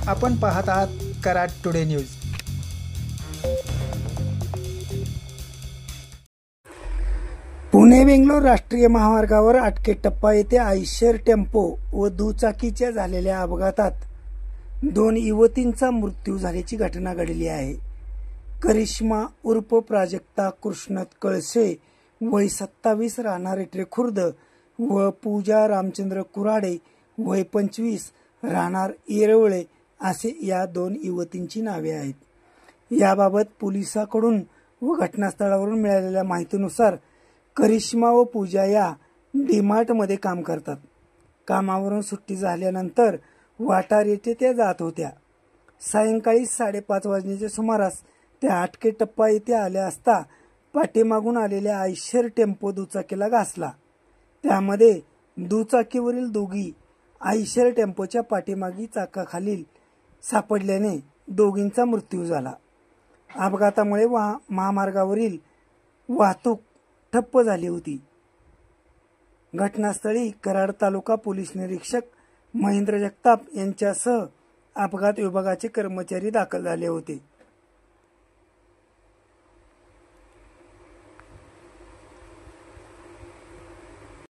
आपण पाहत आहात कराड टुडे न्यूज। पुणे बेंगलोर राष्ट्रीय महामार्गावर आटकेटप्पा येथे आयशर टेम्पो व दुचाकीच्या झालेल्या अपघातात 2 युवतींचा मृत्यू झाल्याची घटना घडली आहे। करिश्मा उर्फ प्राजक्ता कृष्णत कळसे वय 27 राहणार इटरे खुर्द व पूजा रामचंद्र कुराडे वय 25 राहणार येरवळे असे या 2 युवतींची नावे आहेत। याबाबत पोलिसांकडून व घटनास्थळावरून मिळालेल्या माहितीनुसार करिश्मा व पूजा या डीमार्ट मध्ये काम करतात। कामावरून सुट्टी झाल्यानंतर वाटार येथे त्या जात होत्या। सायंकाळी 5:30 वाजण्याच्या सुमारास त्या आटकेटप्पा येथे आल्या असता पाठीमागून आलेल्या आयशर टेम्पो दुचाकीला घासला। त्यामध्ये दुचाकीवरील दोघी आयशर टेम्पोच्या पाठीमागी चाकाखाली सापडल्याने दोघींचा मृत्यू झाला। अपघातामुळे महामार्गावरील वाहतूक ठप्प झाली होती। घटनास्थळी कराड तालुका पोलीस निरीक्षक महेंद्र जगताप यांच्यासह अपघात विभागाचे कर्मचारी दाखल झाले होते।